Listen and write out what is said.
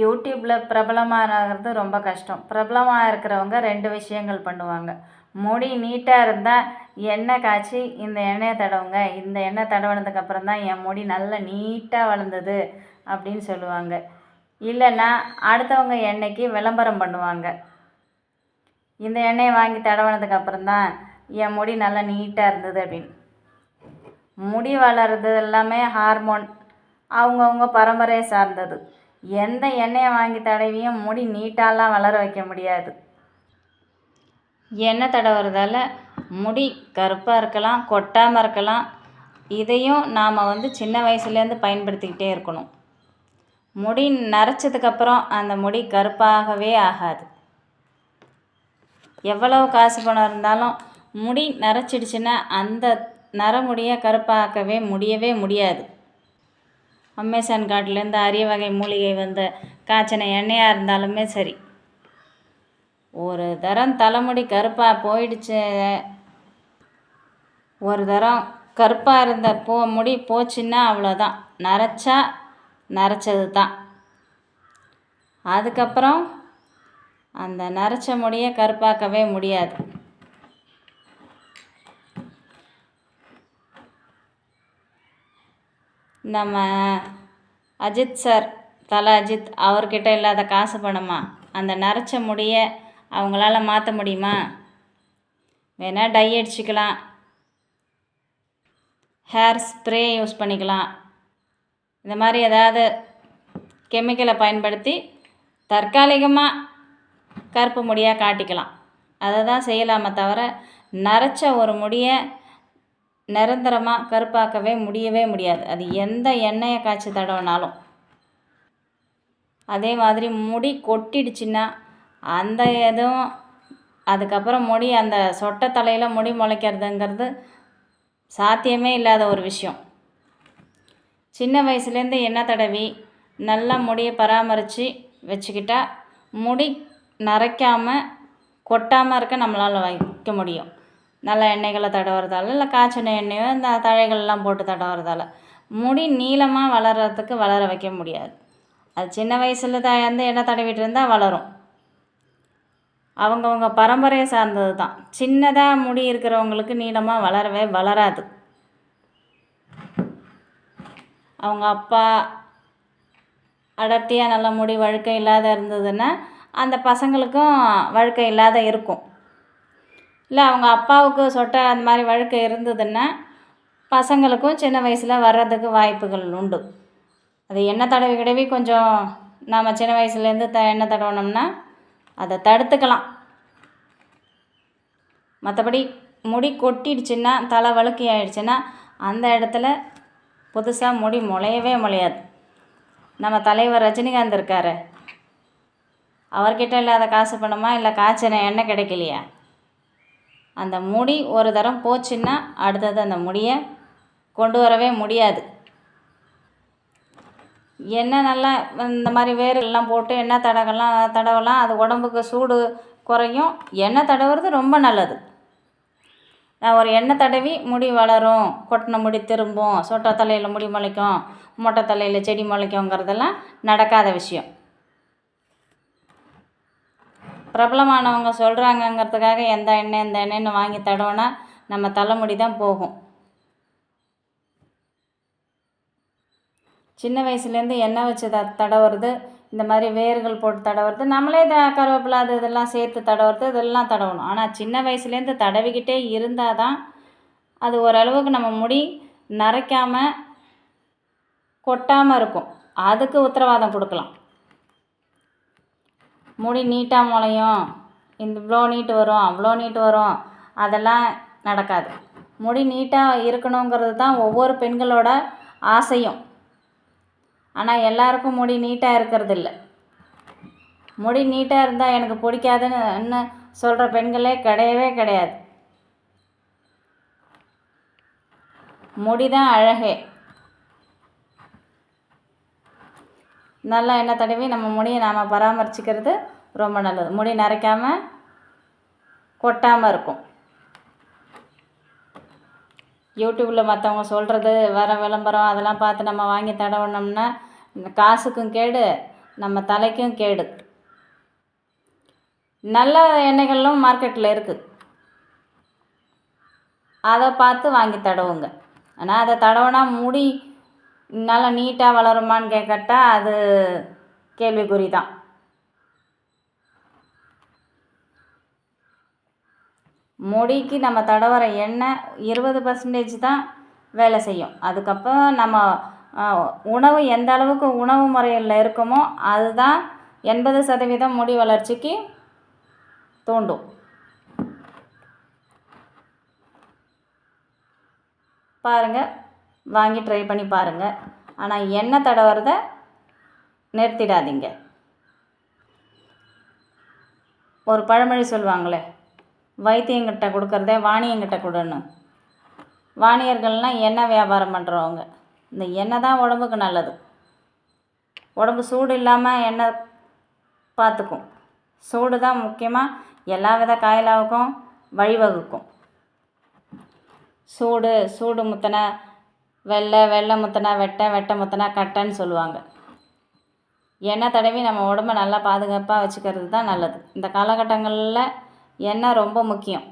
யூடியூப்பில் பிரபலமாகிறது ரொம்ப கஷ்டம். பிரபலமாக இருக்கிறவங்க 2 விஷயங்கள் பண்ணுவாங்க. முடி நீட்டாக இருந்தால் எண்ணெய் காய்ச்சி இந்த எண்ணெயை தடவுங்க, இந்த எண்ணெய் தடவினதுக்கப்புறம் தான் என் முடி நல்லா நீட்டாக வளர்ந்தது அப்படின்னு சொல்லுவாங்க. இல்லைன்னா அடுத்தவங்க எண்ணெய்க்கு விளம்பரம் பண்ணுவாங்க. இந்த எண்ணெயை வாங்கி தடவினதுக்கப்புறம் தான் என் முடி நல்லா நீட்டாக இருந்தது அப்படின்னு. முடி வளர்றது எல்லாமே ஹார்மோன், அவங்கவுங்க பரம்பரையை சார்ந்தது. எந்த எண்ணெயை வாங்கி தடவியும் முடி நீட்டாலாம் வளர வைக்க முடியாது. எண்ணெய் தடவுறதால முடி கருப்பாக இருக்கலாம், கொட்டாமல் இருக்கலாம். இதையும் நாம் சின்ன வயசுலேருந்து பயன்படுத்திக்கிட்டே இருக்கணும். முடி நரைச்சதுக்கப்புறம் அந்த முடி கருப்பாகவே ஆகாது. எவ்வளவு காசு பணம் இருந்தாலும் முடி நரைச்சிடுச்சுன்னா அந்த நரமுடியை கருப்பாக்கவே முடியவே முடியாது. அமேசான் காட்டிலேருந்து அரிய வகை மூலிகை வந்த காய்ச்சின எண்ணெயாக இருந்தாலுமே சரி, ஒரு தரம் தலைமுடி கருப்பாக போயிடுச்சு, ஒரு தரம் கருப்பாக இருந்த முடி போச்சுன்னா அவ்வளோதான், நரைச்சா நரைச்சது தான். அதுக்கப்புறம் அந்த நரைச்ச முடியை கருப்பாக்கவே முடியாது. நம்ம அஜித் சார், தலை அஜித், அவர்கிட்ட இல்லாத காசு பணமா அந்த நரைச்ச முடியை அவங்களால மாற்ற முடியுமா? வேணால் டை அடிச்சுக்கலாம், ஹேர் ஸ்ப்ரே யூஸ் பண்ணிக்கலாம், இந்த மாதிரி ஏதாவது கெமிக்கலை பயன்படுத்தி தற்காலிகமாக கருப்பு முடியாக காட்டிக்கலாம். அதை தான் செய்யலாமே தவிர நரைச்ச ஒரு முடியை நிரந்தரமாக கருப்பாக்கவே முடியவே முடியாது. அது எந்த எண்ணெயை காய்ச்சி தடவினாலும். அதே மாதிரி முடி கொட்டிடுச்சுன்னா அந்த எதுவும் அதுக்கப்புறம் முடி அந்த சொட்டை தலையில் முடி முளைக்கிறதுங்கிறது சாத்தியமே இல்லாத ஒரு விஷயம். சின்ன வயசுலேருந்து எண்ணெய் தடவி நல்லா முடியை பராமரித்து வச்சுக்கிட்டா முடி நரைக்காமல் கொட்டாமல் இருக்க நம்மளால் வைக்க முடியும். நல்ல எண்ணெய்களை தடவுறதால, இல்லை காய்ச்சின எண்ணெயோ இந்த தழைகள்லாம் போட்டு தடவுறதால முடி நீளமாக வளர்கிறதுக்கு வளர வைக்க முடியாது. அது சின்ன வயசில் எந்த எண்ணெய் தடவிட்டு இருந்தால் வளரும். அவங்கவுங்க பரம்பரையை சார்ந்தது தான். சின்னதாக முடி இருக்கிறவங்களுக்கு நீளமாக வளரவே வளராது. அவங்க அப்பா அடர்த்தியாக நல்ல முடி வழுக்கை இல்லாத இருந்ததுன்னா அந்த பசங்களுக்கும் வழுக்கை இல்லாத இருக்கும். இல்லை அவங்க அப்பாவுக்கு சொட்டை அந்த மாதிரி வழுக்கை இருந்ததுன்னா பசங்களுக்கும் சின்ன வயசில் வர்றதுக்கு வாய்ப்புகள் உண்டு. அது எண்ணெய் தடவி கொஞ்சம் நாம் சின்ன வயசுலேருந்து எண்ணெய் தடவினோம்னா அதை தடுத்துக்கலாம். மற்றபடி முடி கொட்டிடுச்சுன்னா, தலை வழுக்கை ஆகிடுச்சுன்னா அந்த இடத்துல புதுசாக முடி முளையவே முளையாது. நம்ம தலைவர் ரஜினிகாந்த் இருக்கார், அவர்கிட்ட இல்லாத காசு பணமா, இல்லை காய்ச்சின எண்ணெய் கிடைக்கலையா? அந்த முடி ஒரு தரம் போச்சுன்னா அடுத்தது அந்த முடியை கொண்டு வரவே முடியாது. எண்ணெய் நல்லா இந்த மாதிரி வேர்கள்லாம் போட்டு எண்ணெய் தடவலாம். அது உடம்புக்கு சூடு குறையும். எண்ணெய் தடவுறது ரொம்ப நல்லது. நான் ஒரு எண்ணெய் தடவி முடி வளரும், கொட்டின முடி திரும்பும், சொட்டை தலையில் முடி முளைக்கும், மொட்டை தலையில் செடி முளைக்குங்கிறதெல்லாம் நடக்காத விஷயம். பிரபலமானவங்க சொல்கிறாங்கங்கிறதுக்காக எந்த எண்ணெய்ன்னு வாங்கி தடவினா நம்ம தலைமுடி தான் போகும். சின்ன வயசுலேருந்து எண்ணெய் வச்சு தடவுறது, இந்த மாதிரி வேர்கள் போட்டு தடவுறது, நம்மளே கருவேப்பிலை அது இதெல்லாம் சேர்த்து தடவுறது, இதெல்லாம் தடவணும். ஆனால் சின்ன வயசுலேருந்து தடவிக்கிட்டே இருந்தால் தான் அது ஓரளவுக்கு நம்ம முடி நரைக்காமல் கொட்டாமல் இருக்கும். அதுக்கு உத்தரவாதம் கொடுக்கலாம். முடி நீட்டாக முளையும், இவ்வளோ நீட்டு வரும், அவ்வளோ நீட்டு வரும், அதெல்லாம் நடக்காது. முடி நீட்டாக இருக்கணுங்கிறது தான் ஒவ்வொரு பெண்களோட ஆசையும். ஆனால் எல்லாருக்கும் முடி நீட்டாக இருக்கிறது இல்லை. முடி நீட்டாக இருந்தால் எனக்கு பிடிக்காதுன்னு சொல்கிற பெண்களே கிடையவே கிடையாது. முடி தான் அழகே. நல்லா எண்ணெய் தடவி நம்ம முடியை நாம் பராமரிச்சுக்கிறது ரொம்ப நல்லது. முடி நரைக்காமல் கொட்டாமல் இருக்கும். யூடியூப்பில் மற்றவங்க சொல்கிறது, வர விளம்பரம் அதெல்லாம் பார்த்து நம்ம வாங்கி தடவினோம்னா காசுக்கும் கேடு, நம்ம தலைக்கும் கேடு. நல்ல எண்ணெய்களும் மார்க்கெட்டில் இருக்குது, அதை பார்த்து வாங்கி தடவுங்க. ஆனால் அதை தடவுனா முடி நல்லா நீட்டாக வளருமான்னு கேட்டால் அது கேள்விக்குறி தான். முடிக்கு நம்ம தடவுற எண்ணெய் 20% தான் வேலை செய்யும். அதுக்கப்புறம் நம்ம உணவு எந்த அளவுக்கு உணவு முறையில் இருக்குமோ அதுதான் 80% முடி வளர்ச்சிக்கு தூண்டும். பாருங்கள், வாங்கி ட்ரை பண்ணி பாருங்கள். ஆனால் எண்ணெய் தடவுறத நிறுத்திடாதீங்க. ஒரு பழமொழி சொல்லுவாங்களே, வைத்தியங்கிட்ட கொடுக்குறதே வாணியங்கிட்ட கொடுன்னு. வாணியர்கள்னால் எண்ணெய் வியாபாரம் பண்ணுறவங்க. இந்த எண்ணெய் தான் உடம்புக்கு நல்லது. உடம்பு சூடு இல்லாமல் எண்ணெய் பார்த்துக்கும். சூடு தான் முக்கியமாக எல்லா வித காயலாவுக்கும் வழிவகுக்கும். சூடு முத்தின வெள்ளை முத்தினா வெட்டை முத்தினா கட்டைன்னு சொல்லுவாங்க. எண்ணெய் தடவி நம்ம உடம்பை நல்லா பாதுகாப்பாக வச்சுக்கிறது தான் நல்லது. இந்த காலகட்டங்களில் எண்ணெய் ரொம்ப முக்கியம்.